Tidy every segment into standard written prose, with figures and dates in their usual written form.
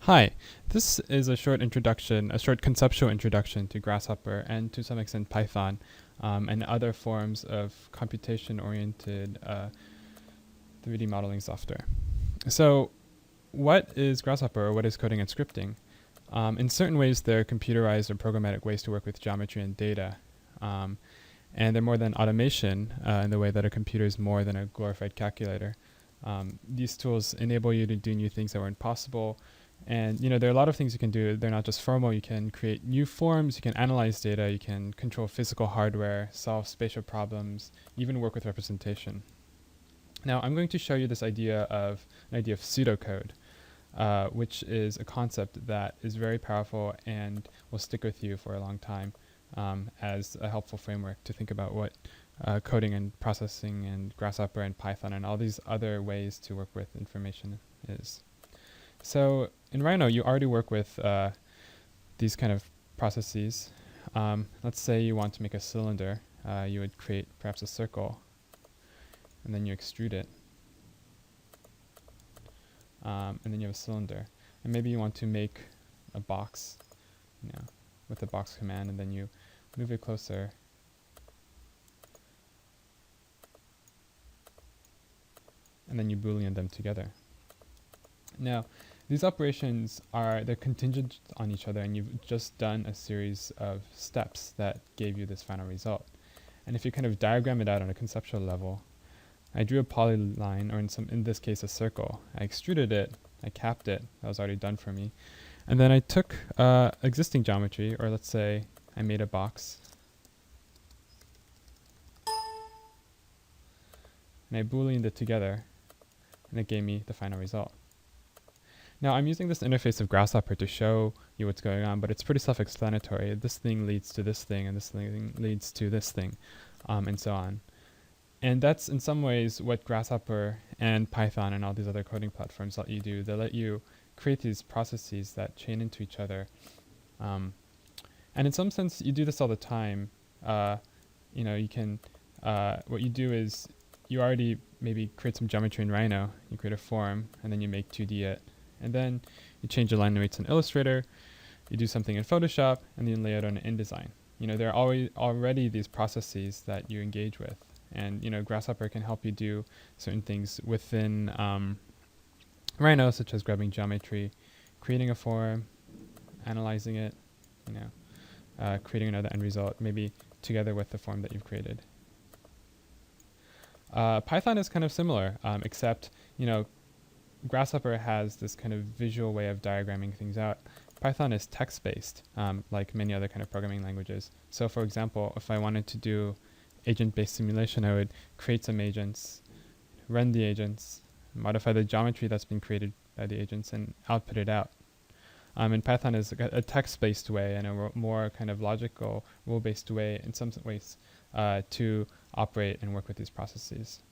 Hi, this is a short introduction, a short conceptual introduction to Grasshopper and to some extent Python and other forms of computation-oriented 3D modeling software. So what is Grasshopper, or what is coding and scripting? In certain ways, they're computerized or programmatic ways to work with geometry and data. And they're more than automation in the way that a computer is more than a glorified calculator. These tools enable you to do new things that weren't possible. And there are a lot of things you can do. They're not just formal. You can create new forms, you can analyze data, you can control physical hardware, solve spatial problems, even work with representation. Now I'm going to show you this idea of pseudocode, which is a concept that is very powerful and will stick with you for a long time as a helpful framework to think about what coding and processing and Grasshopper and Python and all these other ways to work with information is. So in Rhino, you already work with these kind of processes. Let's say you want to make a cylinder. You would create perhaps a circle, and then you extrude it. And then you have a cylinder. And maybe you want to make a box, with the box command, and then you move it closer. And then you Boolean them together. Now, these operations they're contingent on each other, and you've just done a series of steps that gave you this final result. And if you kind of diagram it out on a conceptual level, I drew a polyline, or in this case a circle. I extruded it, I capped it, that was already done for me. And then I took existing geometry, or let's say I made a box, and I Booleaned it together, and it gave me the final result. Now I'm using this interface of Grasshopper to show you what's going on, but it's pretty self-explanatory. This thing leads to this thing, and this thing leads to this thing, and so on. And that's in some ways what Grasshopper and Python and all these other coding platforms let you do. They let you create these processes that chain into each other. And in some sense, you do this all the time. You can, what you do is you already maybe create some geometry in Rhino, you create a form, and then you make 2D it. And then you change the line weights in Illustrator, you do something in Photoshop, and then lay it on InDesign. There are already these processes that you engage with. And Grasshopper can help you do certain things within Rhino, such as grabbing geometry, creating a form, analyzing it, creating another end result, maybe together with the form that you've created. Python is kind of similar, except Grasshopper has this kind of visual way of diagramming things out. Python is text-based, like many other kind of programming languages. So for example, if I wanted to do agent-based simulation, I would create some agents, run the agents, modify the geometry that's been created by the agents, and output it out. And Python is a text-based way and a more kind of logical, rule-based way in some ways to operate and work with these processes.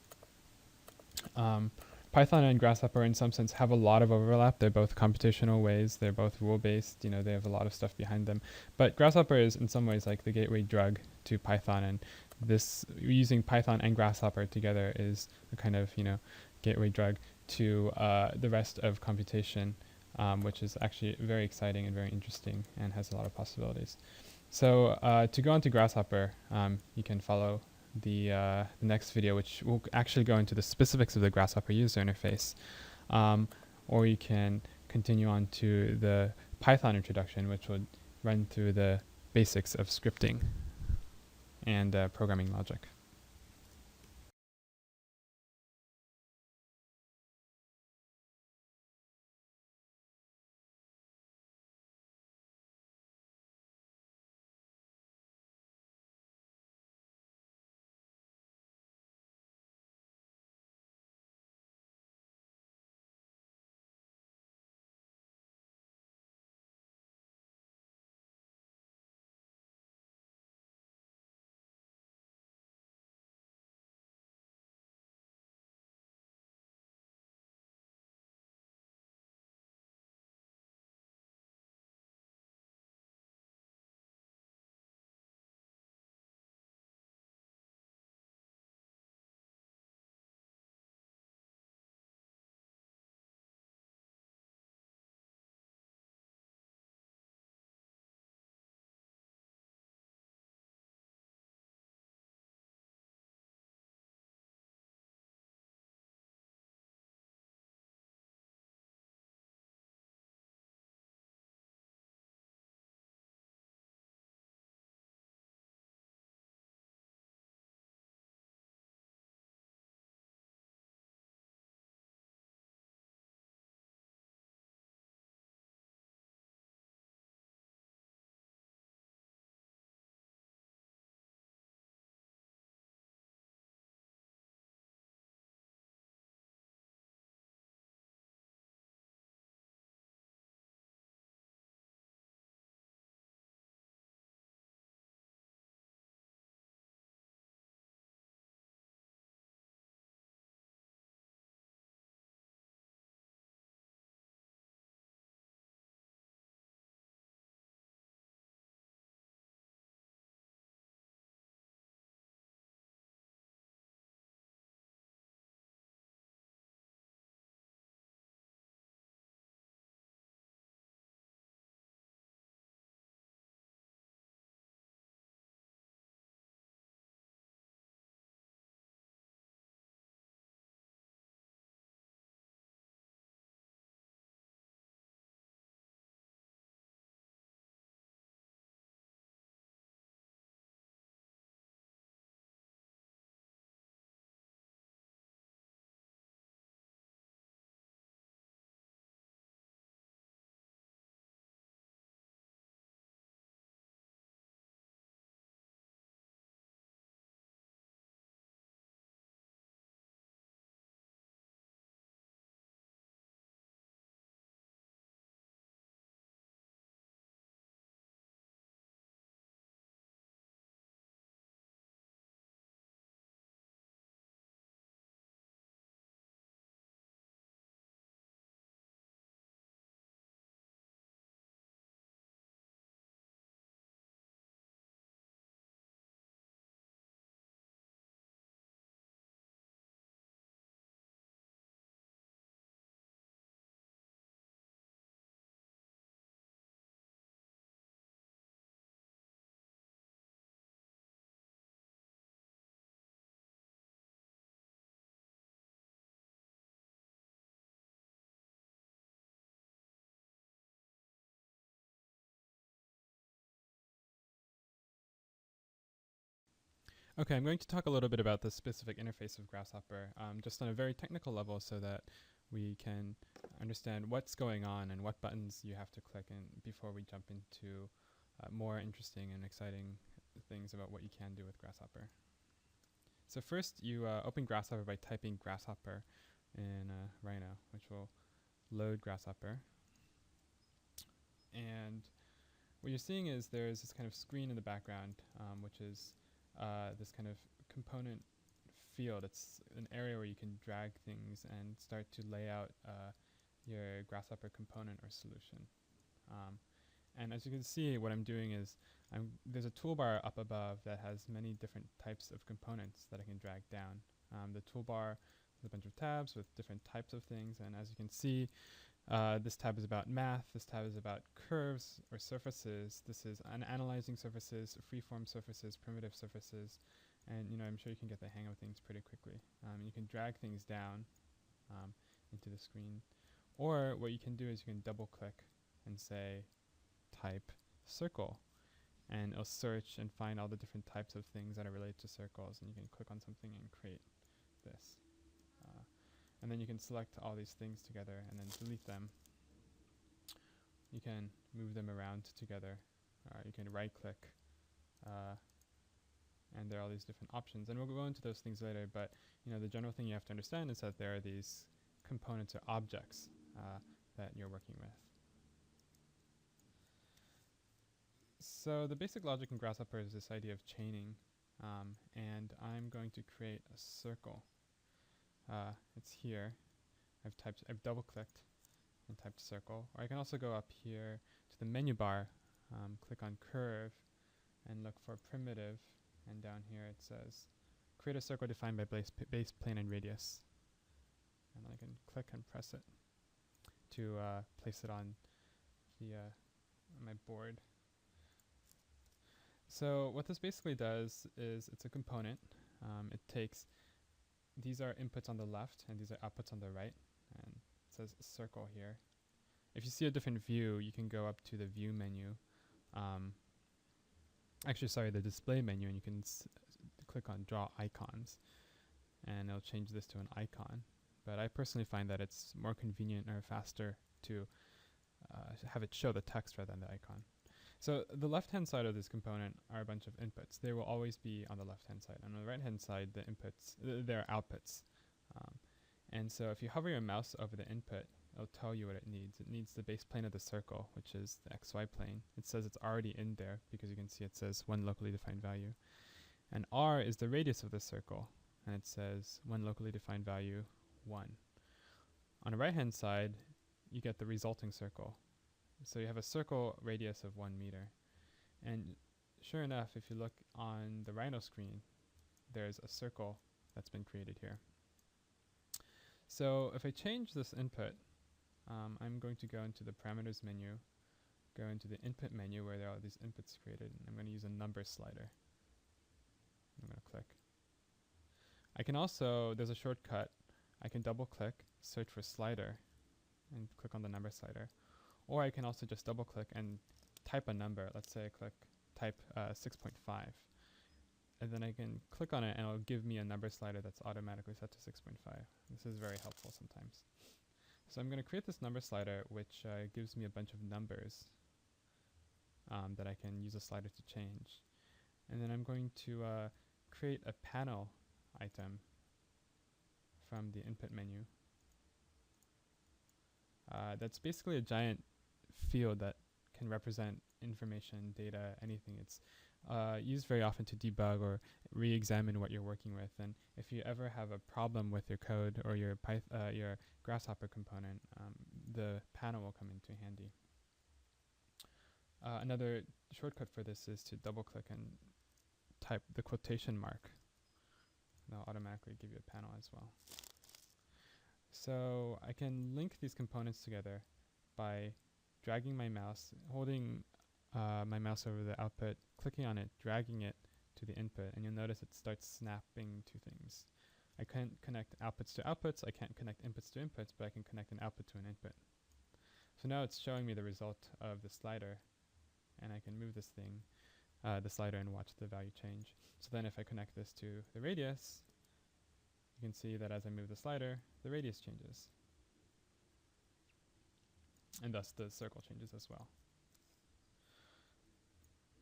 Python and Grasshopper in some sense have a lot of overlap. They're both computational ways. They're both rule-based. They have a lot of stuff behind them. But Grasshopper is in some ways like the gateway drug to Python, and this using Python and Grasshopper together is a kind of gateway drug to the rest of computation, which is actually very exciting and very interesting and has a lot of possibilities. So to go on to Grasshopper, you can follow the next video, which will actually go into the specifics of the Grasshopper user interface, or you can continue on to the Python introduction, which would run through the basics of scripting and programming logic. Okay, I'm going to talk a little bit about the specific interface of Grasshopper, just on a very technical level so that we can understand what's going on and what buttons you have to click in before we jump into more interesting and exciting things about what you can do with Grasshopper. So first, you open Grasshopper by typing Grasshopper in Rhino, which will load Grasshopper. And what you're seeing is there's this kind of screen in the background, which is this kind of component field. It's an area where you can drag things and start to lay out your Grasshopper component or solution. And as you can see, what I'm doing is there's a toolbar up above that has many different types of components that I can drag down. The toolbar has a bunch of tabs with different types of things, and as you can see, this tab is about math, this tab is about curves or surfaces, this is analyzing surfaces, freeform surfaces, primitive surfaces, and I'm sure you can get the hang of things pretty quickly. You can drag things down into the screen, or what you can do is you can double click and say type circle, and it'll search and find all the different types of things that are related to circles, and you can click on something and create this. And then you can select all these things together and then delete them. You can move them around together. You can right click, and there are all these different options. And we'll go into those things later, but the general thing you have to understand is that there are these components or objects that you're working with. So the basic logic in Grasshopper is this idea of chaining, and I'm going to create a circle. It's here. I've double clicked and typed circle. Or I can also go up here to the menu bar, click on curve, and look for primitive. And down here it says create a circle defined by base, plane, and radius. And I can click and press it to place it on the my board. So what this basically does is it's a component. It takes these are inputs on the left, and these are outputs on the right, and it says circle here. If you see a different view, you can go up to the view menu. The display menu, and you can click on draw icons, and it'll change this to an icon. But I personally find that it's more convenient or faster to have it show the text rather than the icon. So the left-hand side of this component are a bunch of inputs. They will always be on the left-hand side. And on the right-hand side, the inputs, they're outputs. And so if you hover your mouse over the input, it'll tell you what it needs. It needs the base plane of the circle, which is the XY plane. It says it's already in there because you can see it says one locally defined value. And R is the radius of the circle, and it says one locally defined value, 1. On the right-hand side, you get the resulting circle. So you have a circle radius of 1 meter. And sure enough, if you look on the Rhino screen, there's a circle that's been created here. So if I change this input, I'm going to go into the parameters menu, go into the input menu where there are these inputs created, and I'm going to use a number slider. I'm going to click. I can also, there's a shortcut, I can double click, search for slider, and click on the number slider. Or I can also just double click and type a number. Let's say I type 6.5. And then I can click on it and it'll give me a number slider that's automatically set to 6.5. This is very helpful sometimes. So I'm going to create this number slider, which gives me a bunch of numbers that I can use a slider to change. And then I'm going to create a panel item from the input menu. That's basically a giant field that can represent information, data, anything. It's used very often to debug or re-examine what you're working with. And if you ever have a problem with your code or your Grasshopper component, the panel will come into handy. Another shortcut for this is to double-click and type the quotation mark. They'll automatically give you a panel as well. So I can link these components together by dragging my mouse, holding my mouse over the output, clicking on it, dragging it to the input, and you'll notice it starts snapping to things. I can't connect outputs to outputs, I can't connect inputs to inputs, but I can connect an output to an input. So now it's showing me the result of the slider, and I can move this thing the slider and watch the value change. So then if I connect this to the radius, you can see that as I move the slider, the radius changes. And thus the circle changes as well.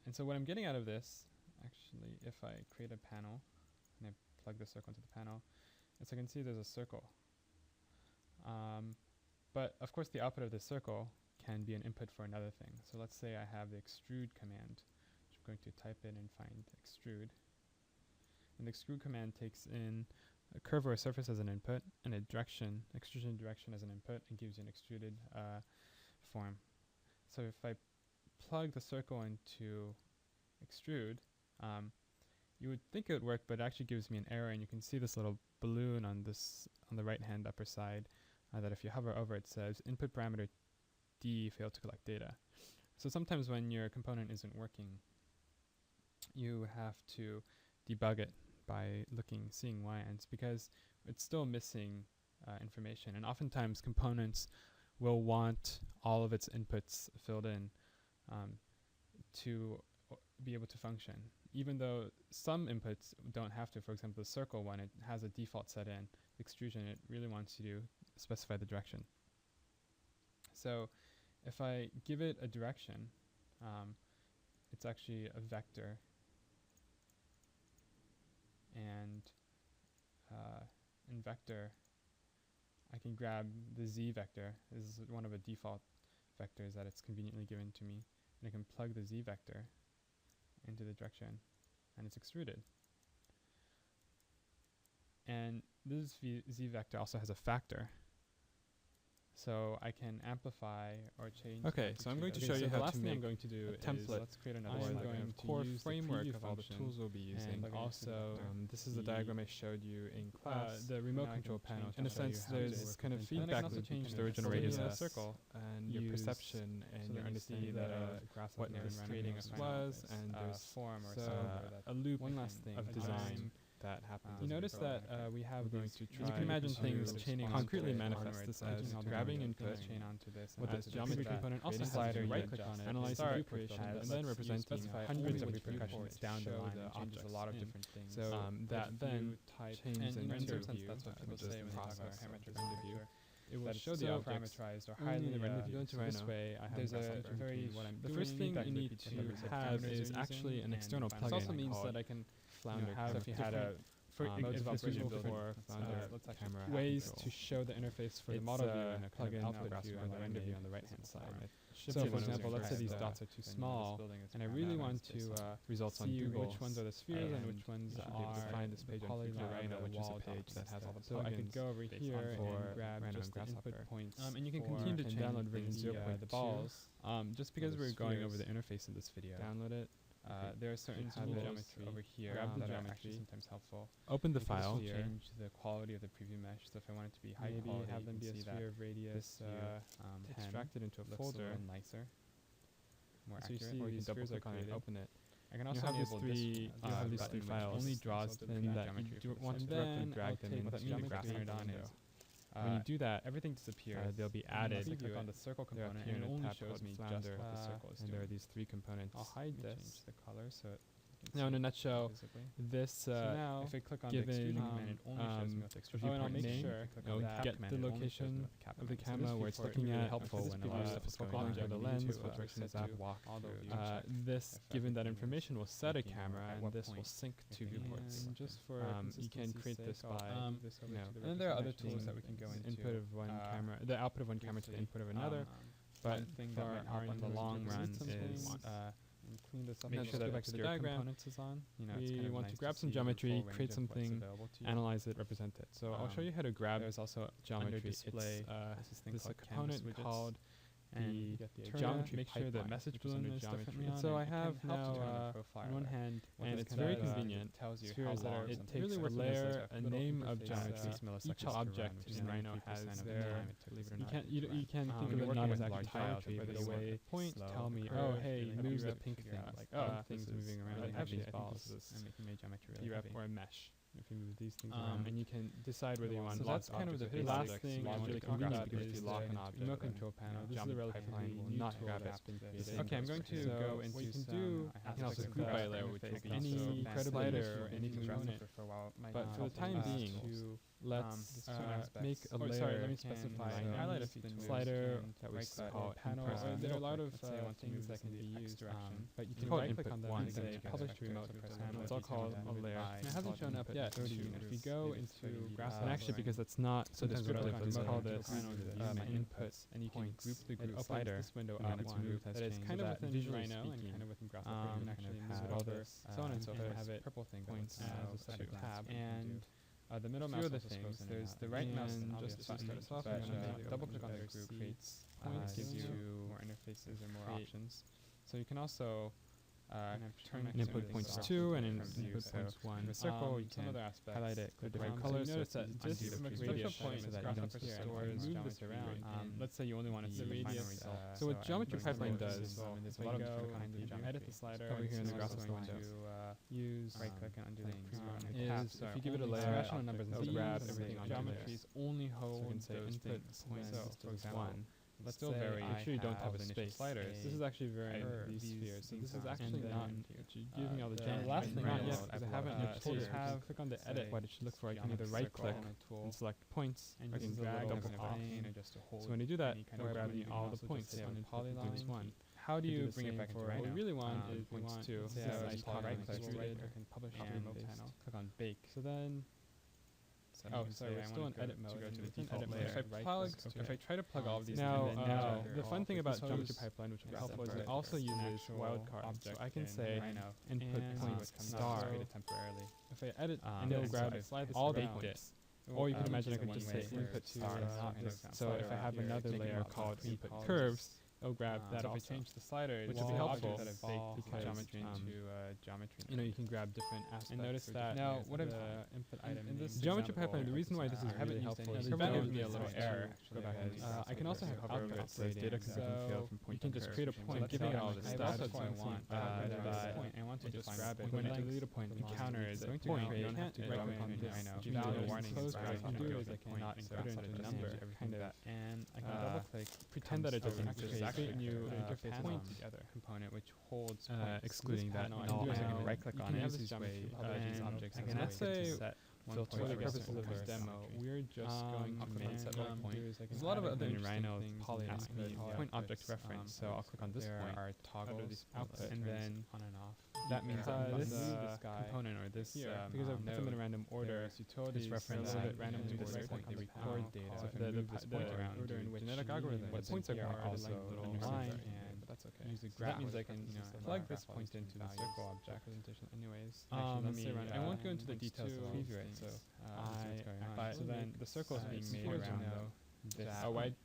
And so what I'm getting out of this, actually, if I create a panel and I plug the circle into the panel, as I can see there's a circle. But of course the output of this circle can be an input for another thing. So let's say I have the extrude command, which I'm going to type in and find extrude. And the extrude command takes in a curve or a surface as an input and a direction, extrusion direction as an input, and gives you an extruded form. So if I plug the circle into extrude, you would think it would work, but it actually gives me an error, and you can see this little balloon on the right hand upper side that if you hover over it says input parameter D failed to collect data. So sometimes when your component isn't working, you have to debug it by seeing why, and it's because it's still missing information, and oftentimes components will want all of its inputs filled in to be able to function, even though some inputs don't have to. For example, the circle one, it has a default set in. Extrusion, it really wants you to specify the direction. So if I give it a direction, it's actually a vector, and in vector I can grab the z vector. This is one of the default vectors that it's conveniently given to me, and I can plug the z vector into the direction, and it's extruded. And this z vector also has a factor, so I can amplify or change. Okay, so I'm going to show you how to make I'm going to do a template. Let's create another I'm slide. going to core framework of all the tools we'll be using. And also, this is the diagram I showed you in class. The remote control panel. In a sense, there's kind of feedback loop. Change the original radius of the circle and your perception and your understanding of what this radius was, and there's form or a loop one last thing of design that happens. You notice that we have going these. to You can imagine things chaining concretely onto manifest this as grabbing input chain onto this with as the geometry component. Also, creating slider, you right click on it, analyze the start viewport, and then representing hundreds of repercussions repercussions down the line. the Changes a lot of different things. So that then changes in render sense, view, that's what people which is say the when they talk about process of parametric the render view. It will show the parameterized or only highly the render view. So Into this Rhino, way, I have there's a a very the first thing you need to have is actually an external plugin. This also means that I can Flounder. have if you had a modes of operation before Flounder camera ways to show the interface for the model view and a plugin output view and the render view on the right hand side. So for example, let's say these dots are too small, and I really want to results on see Google, which ones are the spheres and which ones are find this page on polygon, which is a page that has all the plugins. So I could go over here and grab just the input points, and you can continue to download version 0.2 the balls. Just because we're going over the interface in this video, download it. there are certain geometry over here that are actually sometimes helpful. Open the file. Change the quality of the preview mesh. So if I want it to be high quality, have them be a sphere of radius, extract it into a folder, and nicer, more so accurate. You see or you you can double click on it, created. open it. I can also enable these three files. Only draws them that you want to directly drag them into the Grasshopper window. When you do that, everything disappears. They'll be added. I click on the circle component, and it only shows me just what the circle is doing. And there are these three components. I'll hide this. Change the color so it now, in a nutshell, this so now if I click on the extrusion command, it only shows me what the extrusion and I'll make name, sure get the location of the camera where it's looking at. Helpful when a lot of stuff is going on. The lens, what direction is that? This, given that information, will set a camera, and this will sync to viewports. Just for you can create this by. And then there are other tools that we can go into. Input of one camera, the output of one camera to the input of another. But for our in the long run is. And clean this up. Make sure that the diagram is on. We want to grab some geometry, create something, analyze it, represent it. So I'll show you how to grab. There's also geometry display. This is a component called the geometry. Make sure the message balloon is definitely on. So I have now on one hand, and it's very convenient. Tells you spheres how long it takes a layer, a name of geometry. Each object in Rhino has their. You can think of it not as actually tile tree, but a way point tell me, oh hey, move the pink thing, like things moving around. Like actually, balls and making my geometry really heavy. Or a mesh. if you move these things around, and you can decide whether you want. So that's kind of the last thing is really convenient because if you lock an object, remote control panel. This is a relatively new tool that's been created. Okay, I'm going to go into what you can do. You can also group by layer, which will be any slider or any component. But for the time being, let's make a layer. Sorry, let me specify. Highlight a slider that we call panel. There are a lot of things that can be used, but you can right-click on them and say publish to remote panel. It's all called a layer. It hasn't shown up yet. If we go into Grasshopper, and actually because that's not so descriptive, let's call this my input, and you can group the group slider. This window up one that is kind of within Rhino and kind of within Grasshopper. You can actually move it over, so on and so forth. Have it purple thing points as a separate tab and. The middle mouse also things. There's the right mouse just to start us off. Double click on the group creates points, gives you more interfaces or more options. So you can also turn an input points 2 and an input points 1. A circle, you can highlight it, click different colors. Notice that just a special point so that you don't move this around. Let's say you only want to see the radius. So what Geometry Pipeline does, if I go and edit the slider over here in the Grasshopper window, use right-click and undo the is if you give it a layer, rational numbers, and grab everything on geometries, only hold those input points. So, for example, let's still vary. Make sure you don't have space sliders. This is actually varying these spheres. So this is actually not giving all the geometry. Last thing, not yet, because I haven't told you to click on the edit. What it should look for, I can either right-click and select points, or I can drag double click. So when you do that, we're grabbing all the points on polyline one. How do you bring it back into Rhino? What we really want is we want to right-click, I can publish the remote panel. Click on bake. So then. Oh, sorry, we're still in edit mode. If I try to plug all of these now, the fun thing about Geometry Pipeline, which would be helpful, is it also uses wildcards. So I can say input point star temporarily. If I edit, and it'll grab all the points. Or you can imagine I could just say input star. So if I have another layer called input curves, it'll grab that also. If I change the slider, which would be helpful because geometry into geometry. You know, you can grab different aspects. And notice that now what if the input item in this Geometry Pipeline, the reason why this is really helpful is it gives me a little error. Go back and I can also have hover over it so data can fail from point. You can just create a point, giving it all this stuff. That's what I want. I want to just grab it. When I delete a point, the counter is a point. You don't have to right click on this. Give me the warning. What I can do is I can not put it into a number, kind of, and I can double click, pretend that it doesn't actually create a new interface point together component which holds excluding that null. I can right click on it. This way these objects. And let's say for the purposes of this demo, we're just going to set a point. There's a lot of other in Rhino ask me point object reference, so I'll click on this point. There are toggles output and then on and off. That means this component or this because I've put them in a random order. This reference randomly this point they record data. So if I move this point around order in which genetic algorithm, what points are also underlined. But that's okay. Use a graph. That means I can plug this point into the circle object representation. Anyways, I won't go into the details of preview it. So so then the circle is being made around this.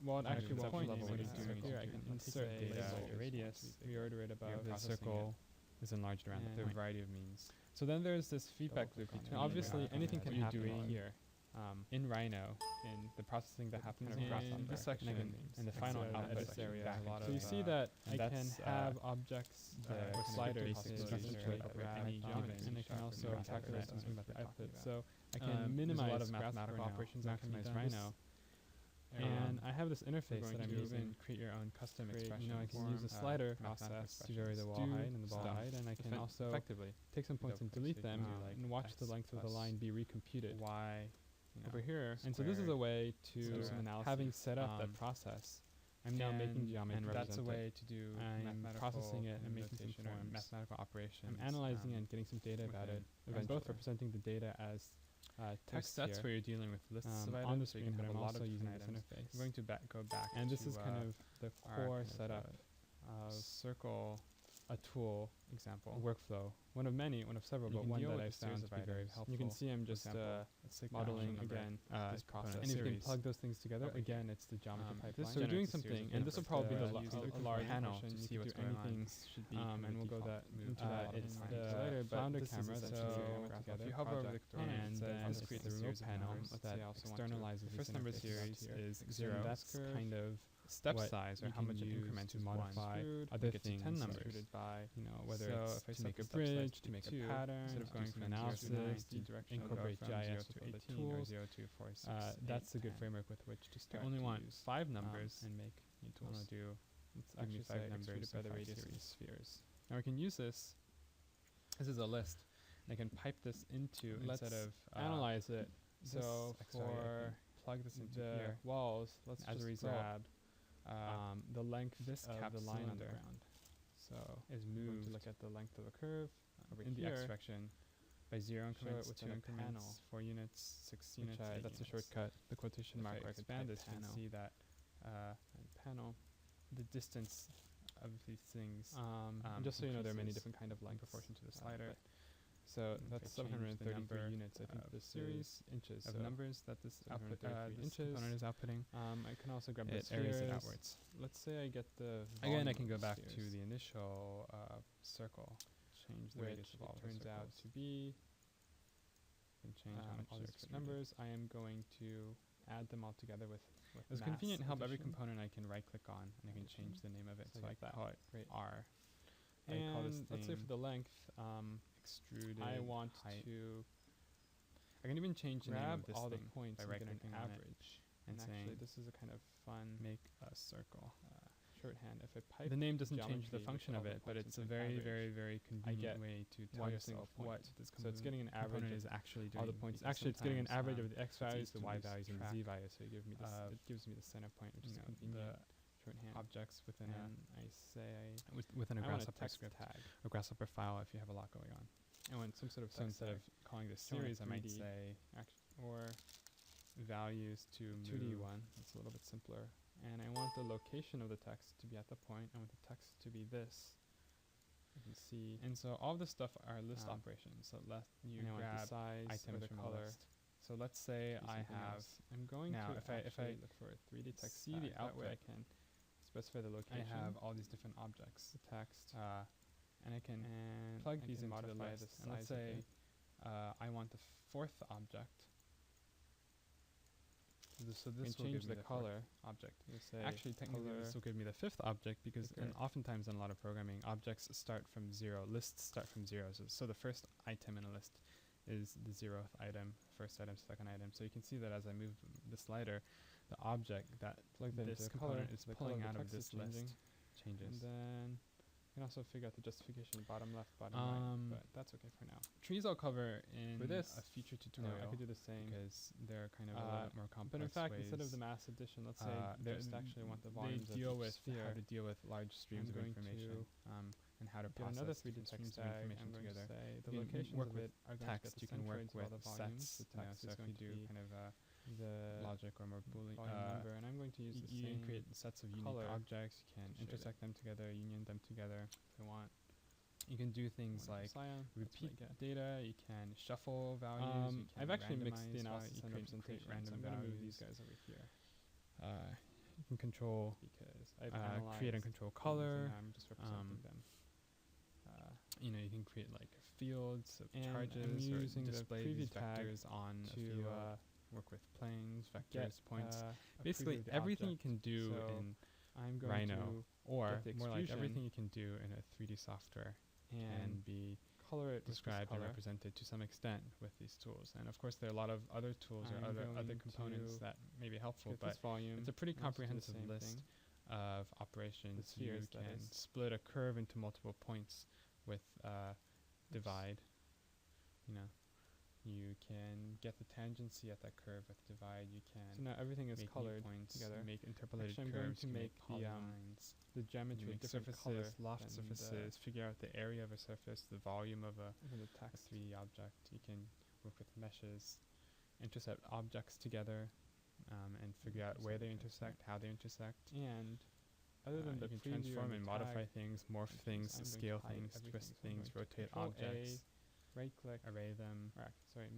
Well, actually, what point level is here? I can insert data radius, reorder it above the circle. Is enlarged around there are a variety of means. So then there's this feedback loop between. Obviously, anything can happen here. In Rhino, in the processing that happens in this section, in the final output area. So you see that I can have objects or sliders essentially over any geometry, and I can also calculate something about the output. So I can minimize a lot of mathematical operations, maximize Rhino. And I have this interface that I'm using. Create your own custom expression. I can use a slider process to vary the wall height and the ball height, and I can also take some points and delete them and watch the length of the line be recomputed over here. And so this is a way to, having set up that process, I'm now making geometry. And that's a way to do processing it and making some mathematical operations. I'm analyzing it and getting some data about it. I'm both representing the data as text. That's where you're dealing with lists of items on the screen, but I'm also using this interface. I'm going to go back, and this is kind of the core setup of Circle, a tool example, workflow. One of several, but one that I found to be very helpful. You can see I'm just modeling again this process. And if you can plug those things together, again, it's the geometry pipeline. So we're doing something, and this will probably be the large panel to see what's going on. And we'll go into that. It's the founder camera, so if you hover over the and then create the remote panel that externalizes. The first number series is 0. That's kind of step size or how much it increments is modify other things 10 numbers by, you know, whether it's to make a bridge, to make a pattern, instead of going for analysis, to incorporate GIS with other tools. That's a good framework with which to start. I only want 5 numbers and make new tools. I want to do, let's actually 5 numbers by the radius of these spheres. Now we can use this. This is a list. And I can pipe this into instead of analyze it. So for plug this into the walls, let's as a result grab the length of the line on the ground. So is moved to look at the length of a curve over in the x direction by 0 increments, 2 increments, 4 units, 6 units. That's a shortcut. The quotation mark. If I expand this, you can see that panel, the distance of these things. Just so you know, there are many different kind of length proportion to the slider. So that's 733 units. I think this series inches of numbers that this output this component is outputting. I can also grab the spheres. It outwards. Let's say I get the again. I can go back to the initial circle. Change the radius of all the turns out to be. And change all these numbers. I am going to add them all together with it's convenient and help every component I can right click on and I can change the name of it. So I call it R. And call this let's say for the length, extruded I want height. I can even change the name of this all thing the points by right clicking on average and saying actually this is a kind of fun make a circle. Shorthand. If I pipe the name doesn't change the function of it, but it's a very, very convenient way to tell yourself what this so it's getting an average is actually doing all the points. Actually, it's getting an average of the x values, the y values, and the z values. So it gives me the center point, which is convenient. Shorthand objects within I say within a Grasshopper script tag, a Grasshopper file. If you have a lot going on, I want some sort of so instead of calling this series, I might say or values to 2D one. It's a little bit simpler. And I want the location of the text to be at the point. I want the text to be this. You can see. And so all this stuff are list operations. So let you grab the size items from color. So let's say I have. I'm going now to if I look for a 3D text, see the output. I can specify the location. I have all these different objects. The text. And I can plug these into the list. And let's say I want the 4th object. So this will change the color object. Actually, technically, this will give me the 5th object because oftentimes in a lot of programming, objects start from 0. Lists start from 0. So the first item in a list is the 0th item, first item, second item. So you can see that as I move the slider, the object that this component is pulling out of this list changes. And then you can also figure out the justification bottom left, bottom right, but that's okay for now. Trees I'll cover in a future tutorial. I could do the same because they're kind of a little bit more complex. But in fact, instead of the mass addition, let's say just actually want the volumes of the sphere. How to deal with large streams of information and how to process another 3D text information together. The locations work with text. You can work with sets. The text is going to do kind of the logic or more Boolean number, and I'm going to use the same. You can create sets of unique objects. You can intersect them together, union them together if you want. You can do things like repeat data. You can shuffle values. I've actually mixed the analysis and representation. Random values. I'm going to move these guys over here. You can control because I've create and control color. I'm just representing them. You know, you can create like fields of charges or display these vectors on to work with planes, vectors, points. Basically, everything you can do in Rhino, or more like everything you can do in a 3D software can be described and represented to some extent with these tools. And of course, there are a lot of other tools or other components that may be helpful, but it's a pretty comprehensive list of operations. You can split a curve into multiple points with divide. You know, you can get the tangency at that curve with divide. You can so now everything is colored points together. Make interpolated curves. I'm going to make the geometry of different surfaces, loft surfaces. Figure out the area of a surface, the volume of a 3D object. You can work with meshes, intercept objects together, and figure out where they intersect, how they intersect, and other than you can transform and modify things, morph things, scale things, twist things, rotate objects. Right click, array them,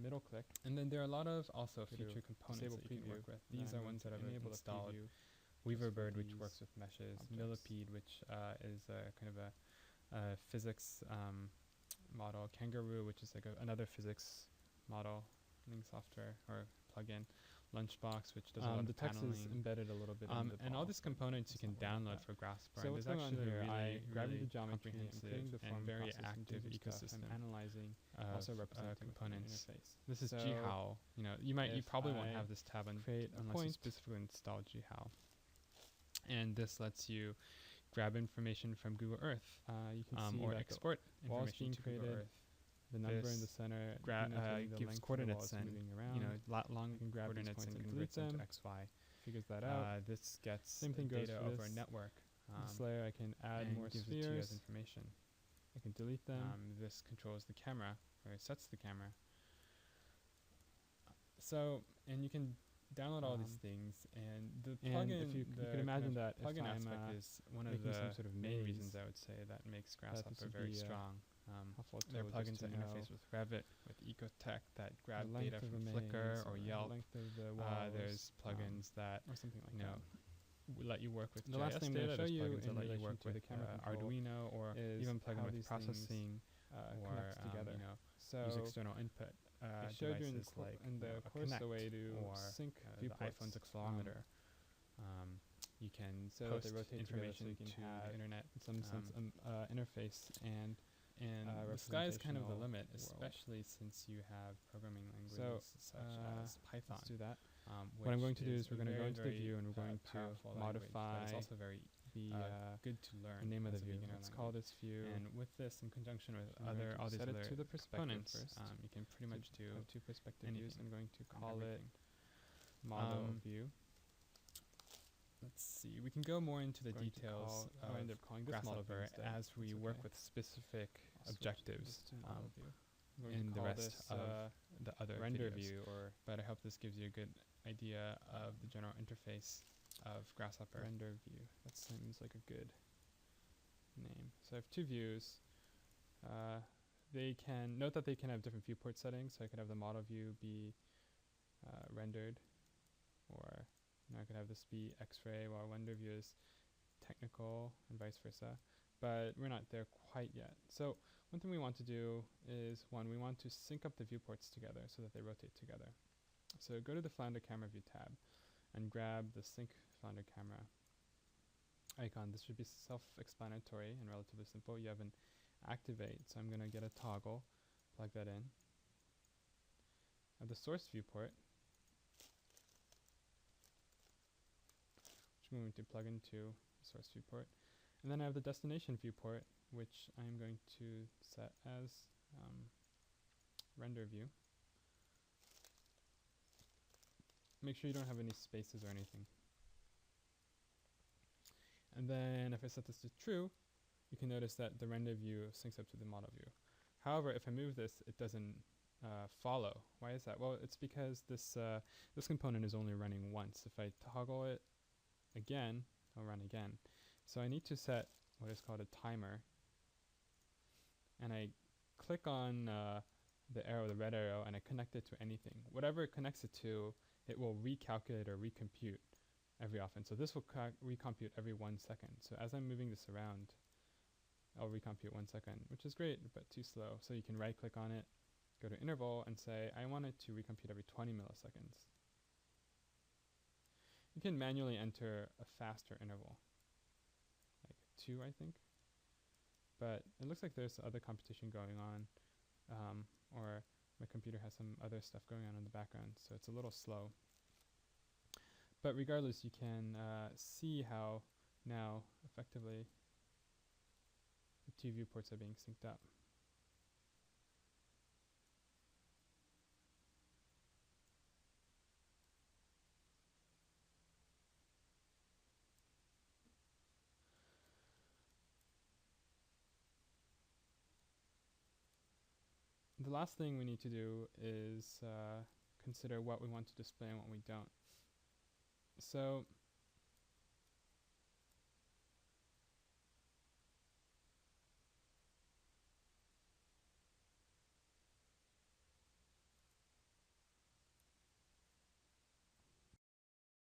middle click. And then there are a lot of also feature components that you can work with. These are ones that I've installed. Weaverbird, which works with meshes. Millipede, which is a kind of a physics model. Kangaroo, which is like another physics modeling software or plugin. lunchbox, which does a lot of the text paneling. is embedded a little bit in the And all ball, these components you it's can not really download like for Grasshopper. So And what's there's going on actually here? a I grabbed the really geometry, I'm comprehensive creating the form and very process and active doing stuff. ecosystem. I'm analyzing, Of, also representing components. interface. This is So GHAL. You know, you probably won't I have this tab create a unless you point. specifically install GHAL. And this lets you grab information from Google Earth, You can see or that export the wall is information being to Google created. Earth. The number in the This center gives denotating the length of the wall coordinates is and moving around. you know long You can grab these coordinates points and and converts delete into them. XY. Figures that out. This gets Same thing goes data for over this. a network. This layer I can add And more gives it to you as spheres. information. I can delete them. This controls the camera, or it sets the camera. So, and you can download all these things, and the and plugin. if you can imagine that if plugin I'm aspect is one of making the some sort of main maze, reasons I would say that makes Grasshopper would very be, strong. helpful There are tool plugins just to that interface know with Revit, with Ecotech that the grab length data of from a Flickr maze or the Yelp. length of the walls, There's plugins that or something like you know that. let you work with The last JS thing I'm data. going to show There's you plugins that in let you relation work to the with camera control Arduino, or is even plugin how with these processing, or connect together. you know, So use external input I showed you devices like in the a course Kinect a way to or sync the viewports. iPhone's accelerometer. You can So that post they rotate information together so you to can have the internet. in some sense interface and The sky is kind of the representational limit, world. especially since you have programming languages So, such as Python. Let's do that. What I'm going to do is we're going to go into the view and we're going to powerful language, but modify it's also very the good to learn. the name of the as a view. beginner Let's call language. this view. And with this, in conjunction with I'm going to all these set it other to the perspective components, first. you can pretty much do have two perspective anything views. I'm going to and call it everything. model view. Let's see. We can go more into the Going to details call- I end of up calling this model view Grasshopper instead. as we That's work okay. with specific I'll switch objectives this to model view. I'm going in to the call rest this, of the other render videos. view or But I hope this gives you a good idea of the general interface of Grasshopper. render view. That seems like a good name. So I have two views. They can note that they can have different viewport settings. So I could have the model view be rendered, or I could have this be X-ray while render view is technical, and vice versa. But we're not there quite yet. So one thing we want to do is, we want to sync up the viewports together so that they rotate together. So go to the Flounder Camera View tab and grab the Sync Flounder Camera icon. This should be self-explanatory and relatively simple. You have an activate, so I'm going to get a toggle, plug that in. I have the source viewport, which I'm going to plug into the source viewport. And then I have the destination viewport, which I'm going to set as render view. Make sure you don't have any spaces or anything. And then if I set this to true, you can notice that the render view syncs up to the model view. However, if I move this, it doesn't follow. Why is that? Well, it's because this this component is only running once. If I toggle it again, it'll run again. So I need to set what is called a timer. And I click on the arrow, the red arrow, and I connect it to anything. Whatever it connects it to, it will recalculate or recompute every often. So this will recompute every 1 second. So as I'm moving this around, I'll recompute 1 second, which is great, but too slow. So you can right click on it, go to interval, and say, I want it to recompute every 20 milliseconds. You can manually enter a faster interval, like 2, I think. But it looks like there's other computation going on, or my computer has some other stuff going on in the background, so it's a little slow. But regardless, you can see how now effectively the two viewports are being synced up. The last thing we need to do is consider what we want to display and what we don't. So